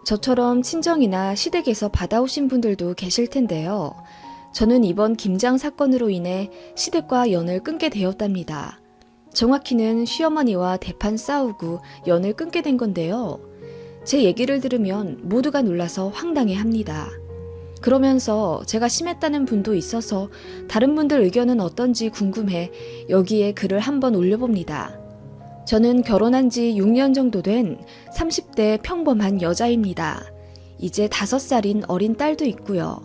저처럼 친정이나 시댁에서 받아오신 분들도 계실 텐데요. 저는 이번 김장 사건으로 인해 시댁과 연을 끊게 되었답니다. 정확히는 시어머니와 대판 싸우고 연을 끊게 된 건데요. 제 얘기를 들으면 모두가 놀라서 황당해합니다. 그러면서 제가 심했다는 분도 있어서 다른 분들 의견은 어떤지 궁금해 여기에 글을 한번 올려봅니다. 저는 결혼한 지 6년 정도 된 30대 평범한 여자입니다. 이제 5살인 어린 딸도 있고요.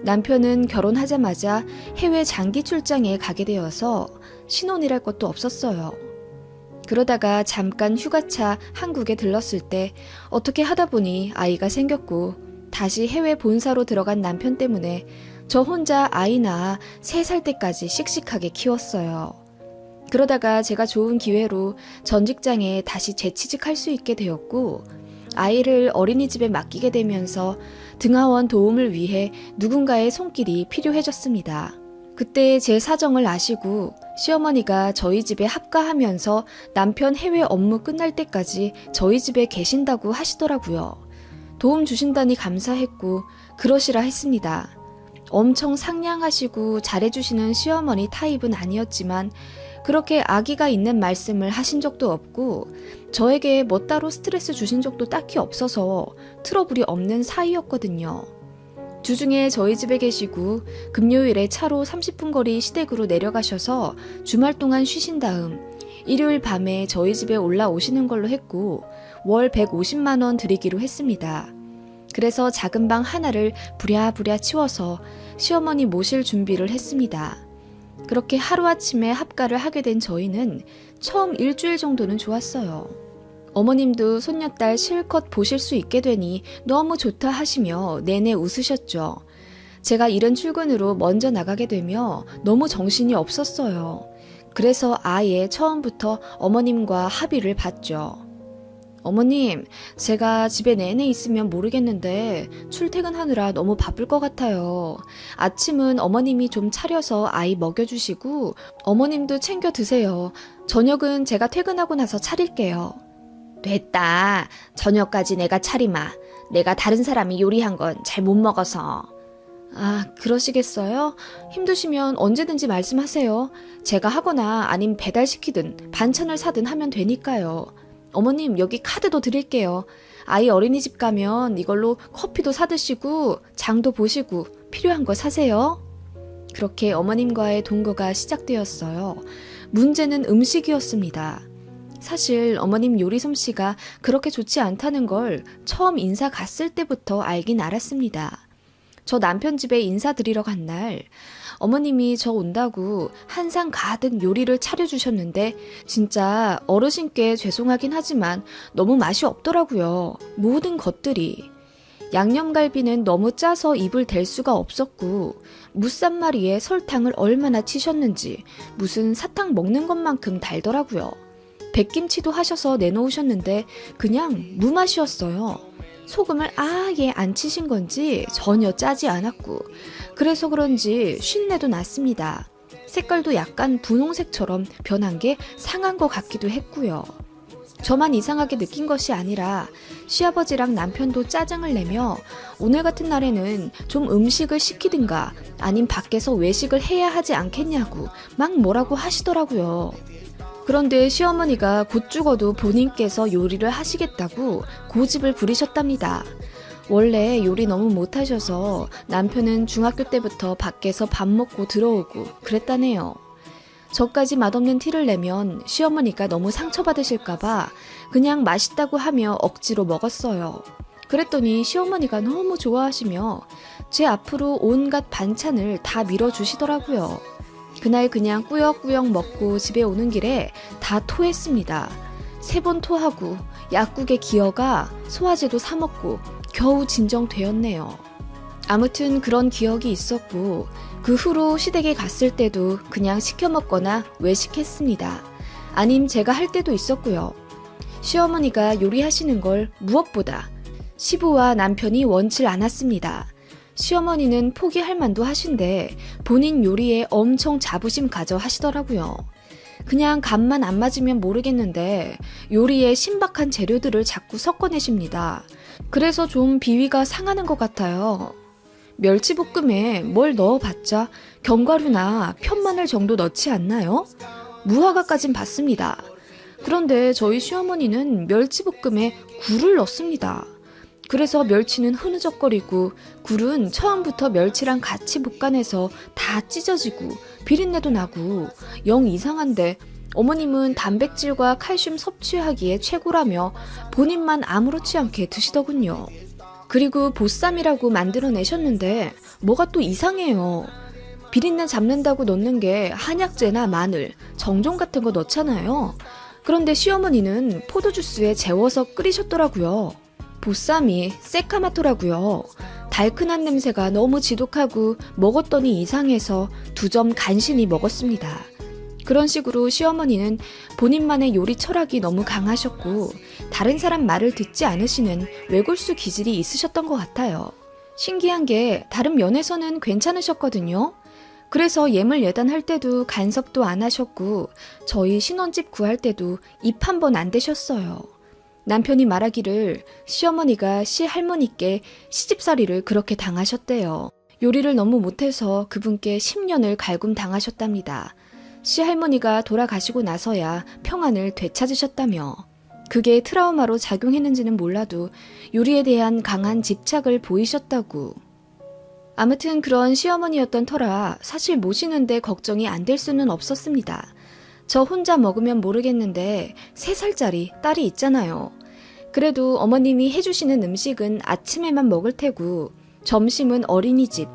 남편은 결혼하자마자 해외 장기 출장에 가게 되어서 신혼이랄 것도 없었어요. 그러다가 잠깐 휴가차 한국에 들렀을 때 어떻게 하다 보니 아이가 생겼고 다시 해외 본사로 들어간 남편 때문에 저 혼자 아이 낳아 3살 때까지 씩씩하게 키웠어요. 그러다가 제가 좋은 기회로 전 직장에 다시 재취직할 수 있게 되었고 아이를 어린이집에 맡기게 되면서 등하원 도움을 위해 누군가의 손길이 필요해졌습니다. 그때 제 사정을 아시고 시어머니가 저희 집에 합가하면서 남편 해외 업무 끝날 때까지 저희 집에 계신다고 하시더라고요. 도움 주신다니 감사했고 그러시라 했습니다. 엄청 상냥하시고 잘해주시는 시어머니 타입은 아니었지만 그렇게 아기가 있는 말씀을 하신 적도 없고 저에게 뭐 따로 스트레스 주신 적도 딱히 없어서 트러블이 없는 사이였거든요. 주중에 저희 집에 계시고 금요일에 차로 30분 거리 시댁으로 내려가셔서 주말 동안 쉬신 다음 일요일 밤에 저희 집에 올라오시는 걸로 했고 월 150만 원 드리기로 했습니다. 그래서 작은 방 하나를 부랴부랴 치워서 시어머니 모실 준비를 했습니다. 그렇게 하루아침에 합가를 하게 된 저희는 처음 일주일 정도는 좋았어요. 어머님도 손녀딸 실컷 보실 수 있게 되니 너무 좋다 하시며 내내 웃으셨죠. 제가 이른 출근으로 먼저 나가게 되며 너무 정신이 없었어요. 그래서 아예 처음부터 어머님과 합의를 봤죠. 어머님, 제가 집에 내내 있으면 모르겠는데 출퇴근하느라 너무 바쁠 것 같아요. 아침은 어머님이 좀 차려서 아이 먹여주시고 어머님도 챙겨 드세요. 저녁은 제가 퇴근하고 나서 차릴게요. 됐다. 저녁까지 내가 차리마. 내가 다른 사람이 요리한 건 잘 못 먹어서. 아, 그러시겠어요? 힘드시면 언제든지 말씀하세요. 제가 하거나 아님 배달시키든 반찬을 사든 하면 되니까요. 어머님, 여기 카드도 드릴게요. 아이 어린이집 가면 이걸로 커피도 사드시고 장도 보시고 필요한 거 사세요. 그렇게 어머님과의 동거가 시작되었어요. 문제는 음식이었습니다. 사실 어머님 요리 솜씨가 그렇게 좋지 않다는 걸 처음 인사 갔을 때부터 알긴 알았습니다. 저 남편 집에 인사드리러 간 날 어머님이 저 온다고 한상 가득 요리를 차려주셨는데 진짜 어르신께 죄송하긴 하지만 너무 맛이 없더라고요. 모든 것들이. 양념갈비는 너무 짜서 입을 댈 수가 없었고 무쌈말이에 설탕을 얼마나 치셨는지 무슨 사탕 먹는 것만큼 달더라고요. 백김치도 하셔서 내놓으셨는데 그냥 무맛이었어요. 소금을 아예 안 치신 건지 전혀 짜지 않았고 그래서 그런지 쉰내도 났습니다. 색깔도 약간 분홍색처럼 변한 게 상한 것 같기도 했고요. 저만 이상하게 느낀 것이 아니라 시아버지랑 남편도 짜증을 내며 오늘 같은 날에는 좀 음식을 시키든가 아님 밖에서 외식을 해야 하지 않겠냐고 막 뭐라고 하시더라고요. 그런데 시어머니가 곧 죽어도 본인께서 요리를 하시겠다고 고집을 부리셨답니다. 원래 요리 너무 못하셔서 남편은 중학교 때부터 밖에서 밥 먹고 들어오고 그랬다네요. 저까지 맛없는 티를 내면 시어머니가 너무 상처받으실까봐 그냥 맛있다고 하며 억지로 먹었어요. 그랬더니 시어머니가 너무 좋아하시며 제 앞으로 온갖 반찬을 다 밀어주시더라고요. 그날 그냥 꾸역꾸역 먹고 집에 오는 길에 다 토했습니다. 3번 토하고 약국에 기어가 소화제도 사 먹고 겨우 진정되었네요. 아무튼 그런 기억이 있었고 그 후로 시댁에 갔을 때도 그냥 시켜 먹거나 외식했습니다. 아님 제가 할 때도 있었고요. 시어머니가 요리하시는 걸 무엇보다 시부와 남편이 원치 않았습니다. 시어머니는 포기할 만도 하신데 본인 요리에 엄청 자부심 가져 하시더라고요. 그냥 간만 안 맞으면 모르겠는데 요리에 신박한 재료들을 자꾸 섞어내십니다. 그래서 좀 비위가 상하는 것 같아요. 멸치볶음에 뭘 넣어봤자 견과류나 편마늘 정도 넣지 않나요? 무화과까진 봤습니다. 그런데 저희 시어머니는 멸치볶음에 굴을 넣습니다. 그래서 멸치는 흐느적거리고 굴은 처음부터 멸치랑 같이 볶아내서 다 찢어지고 비린내도 나고 영 이상한데 어머님은 단백질과 칼슘 섭취하기에 최고라며 본인만 아무렇지 않게 드시더군요. 그리고 보쌈이라고 만들어내셨는데 뭐가 또 이상해요. 비린내 잡는다고 넣는 게 한약재나 마늘, 정종 같은 거 넣잖아요. 그런데 시어머니는 포도주스에 재워서 끓이셨더라고요. 보쌈이 새카마토라고요. 달큰한 냄새가 너무 지독하고 먹었더니 이상해서 2점 간신히 먹었습니다. 그런 식으로 시어머니는 본인만의 요리 철학이 너무 강하셨고 다른 사람 말을 듣지 않으시는 외골수 기질이 있으셨던 것 같아요. 신기한 게 다른 면에서는 괜찮으셨거든요. 그래서 예물 예단할 때도 간섭도 안 하셨고 저희 신혼집 구할 때도 입 한 번 안 대셨어요. 남편이 말하기를 시어머니가 시할머니께 시집살이를 그렇게 당하셨대요. 요리를 너무 못해서 그분께 10년을 갈굼당하셨답니다. 시할머니가 돌아가시고 나서야 평안을 되찾으셨다며. 그게 트라우마로 작용했는지는 몰라도 요리에 대한 강한 집착을 보이셨다고. 아무튼 그런 시어머니였던 터라 사실 모시는데 걱정이 안 될 수는 없었습니다. 저 혼자 먹으면 모르겠는데 3살짜리 딸이 있잖아요. 그래도 어머님이 해주시는 음식은 아침에만 먹을 테고 점심은 어린이집,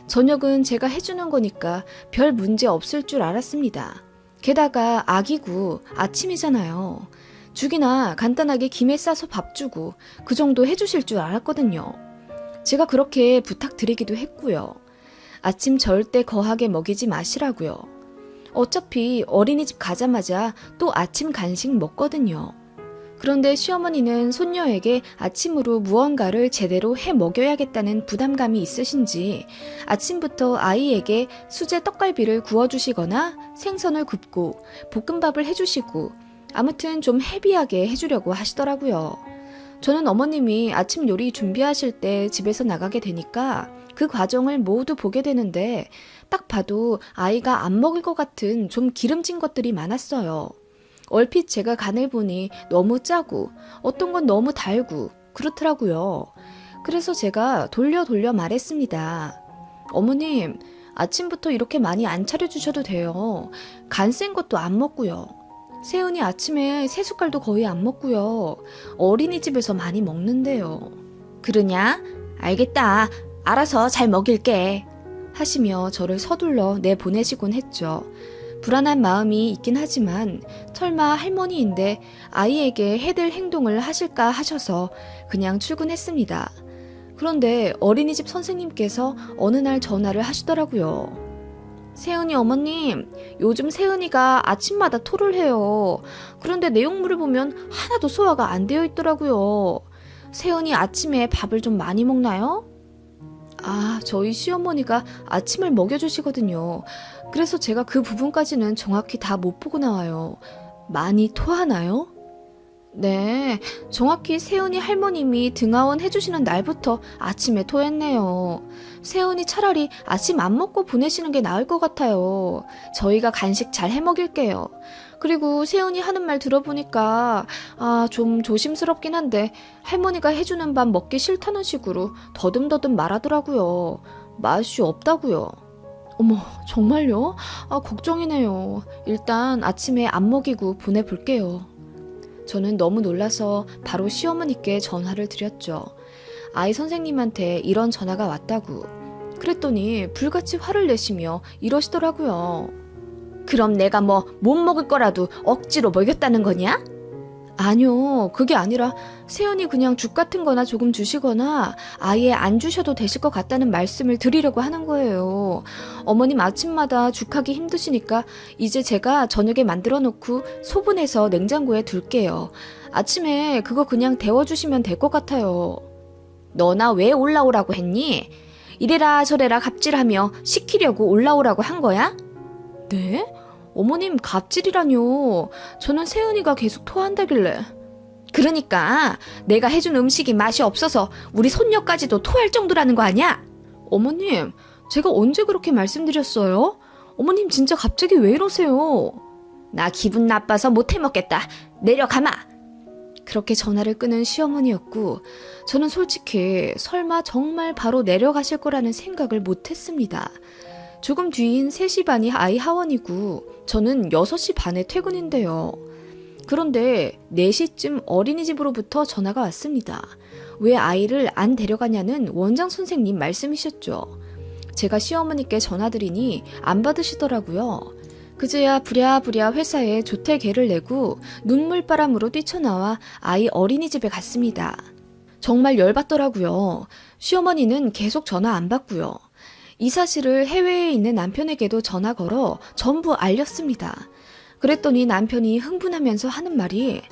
저녁은 제가 해주는 거니까 별 문제 없을 줄 알았습니다. 게다가 아기고 아침이잖아요. 죽이나 간단하게 김에 싸서 밥 주고 그 정도 해주실 줄 알았거든요. 제가 그렇게 부탁드리기도 했고요. 아침 절대 거하게 먹이지 마시라고요. 어차피 어린이집 가자마자 또 아침 간식 먹거든요. 그런데 시어머니는 손녀에게 아침으로 무언가를 제대로 해 먹여야겠다는 부담감이 있으신지 아침부터 아이에게 수제 떡갈비를 구워주시거나 생선을 굽고 볶음밥을 해주시고 아무튼 좀 헤비하게 해주려고 하시더라고요. 저는 어머님이 아침 요리 준비하실 때 집에서 나가게 되니까 그 과정을 모두 보게 되는데 딱 봐도 아이가 안 먹을 것 같은 좀 기름진 것들이 많았어요. 얼핏 제가 간을 보니 너무 짜고 어떤 건 너무 달고 그렇더라고요. 그래서 제가 돌려 말했습니다. 어머님, 아침부터 이렇게 많이 안 차려주셔도 돼요. 간 센 것도 안 먹고요. 세은이 아침에 3숟갈도 거의 안 먹고요. 어린이집에서 많이 먹는데요. 그러냐? 알겠다. 알아서 잘 먹일게. 하시며 저를 서둘러 내보내시곤 했죠. 불안한 마음이 있긴 하지만 설마 할머니인데 아이에게 해댈 행동을 하실까 하셔서 그냥 출근했습니다. 그런데 어린이집 선생님께서 어느 날 전화를 하시더라고요. 세은이 어머님, 요즘 세은이가 아침마다 토를 해요. 그런데 내용물을 보면 하나도 소화가 안 되어 있더라고요. 세은이 아침에 밥을 좀 많이 먹나요? 아, 저희 시어머니가 아침을 먹여주시거든요. 그래서 제가 그 부분까지는 정확히 다 못 보고 나와요. 많이 토하나요? 네, 정확히 세은이 할머님이 등하원 해주시는 날부터 아침에 토했네요. 세은이 차라리 아침 안 먹고 보내시는 게 나을 것 같아요. 저희가 간식 잘 해먹일게요. 그리고 세은이 하는 말 들어보니까 좀 조심스럽긴 한데 할머니가 해주는 밥 먹기 싫다는 식으로 더듬더듬 말하더라고요. 맛이 없다고요. 어머, 정말요? 걱정이네요. 일단 아침에 안 먹이고 보내볼게요. 저는 너무 놀라서 바로 시어머니께 전화를 드렸죠. 아이 선생님한테 이런 전화가 왔다고. 그랬더니 불같이 화를 내시며 이러시더라고요. 그럼 내가 뭐 못 먹을 거라도 억지로 먹였다는 거냐? 아니요, 그게 아니라 세연이 그냥 죽 같은 거나 조금 주시거나 아예 안 주셔도 되실 것 같다는 말씀을 드리려고 하는 거예요. 어머님 아침마다 죽하기 힘드시니까 이제 제가 저녁에 만들어 놓고 소분해서 냉장고에 둘게요. 아침에 그거 그냥 데워주시면 될 것 같아요. 너나 왜 올라오라고 했니? 이래라 저래라 갑질하며 시키려고 올라오라고 한 거야? 네? 어머님 갑질이라뇨. 저는 세은이가 계속 토한다길래. 그러니까 내가 해준 음식이 맛이 없어서 우리 손녀까지도 토할 정도라는 거 아니야? 어머님, 제가 언제 그렇게 말씀드렸어요? 어머님 진짜 갑자기 왜 이러세요? 나 기분 나빠서 못 해먹겠다. 내려가마. 그렇게 전화를 끊은 시어머니였고 저는 솔직히 설마 정말 바로 내려가실 거라는 생각을 못했습니다. 조금 뒤인 3시 반이 아이 하원이고 저는 6시 반에 퇴근인데요. 그런데 4시쯤 어린이집으로부터 전화가 왔습니다. 왜 아이를 안 데려가냐는 원장 선생님 말씀이셨죠. 제가 시어머니께 전화드리니 안 받으시더라고요. 그제야 부랴부랴 회사에 조퇴계를 내고 눈물바람으로 뛰쳐나와 아이 어린이집에 갔습니다. 정말 열받더라고요. 시어머니는 계속 전화 안 받고요. 이 사실을 해외에 있는 남편에게도 전화 걸어 전부 알렸습니다. 그랬더니 남편이 흥분하면서 하는 말이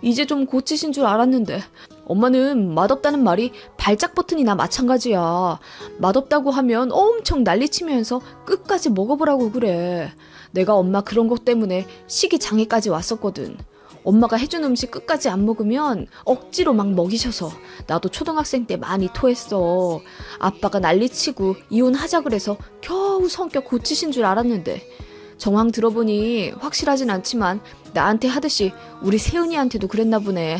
이제 좀 고치신 줄 알았는데 엄마는 맛없다는 말이 발작 버튼이나 마찬가지야. 맛없다고 하면 엄청 난리치면서 끝까지 먹어보라고 그래. 내가 엄마 그런 것 때문에 식이 장애까지 왔었거든. 엄마가 해준 음식 끝까지 안 먹으면 억지로 막 먹이셔서 나도 초등학생 때 많이 토했어. 아빠가 난리치고 이혼하자 그래서 겨우 성격 고치신 줄 알았는데 정황 들어보니 확실하진 않지만 나한테 하듯이 우리 세은이한테도 그랬나 보네.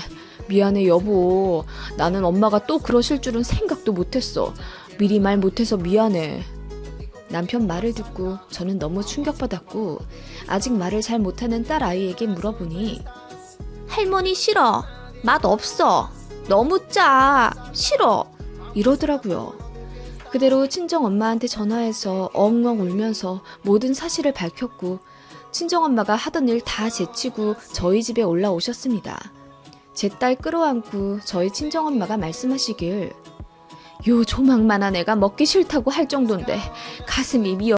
미안해 여보. 나는 엄마가 또 그러실 줄은 생각도 못했어. 미리 말 못해서 미안해. 남편 말을 듣고 저는 너무 충격받았고 아직 말을 잘 못하는 딸 아이에게 물어보니 할머니 싫어. 맛 없어. 너무 짜. 싫어. 이러더라고요. 그대로 친정엄마한테 전화해서 엉엉 울면서 모든 사실을 밝혔고 친정엄마가 하던 일 다 제치고 저희 집에 올라오셨습니다. 제 딸 끌어안고 저희 친정엄마가 말씀하시길 요 조망만한 애가 먹기 싫다고 할 정도인데 가슴이 미어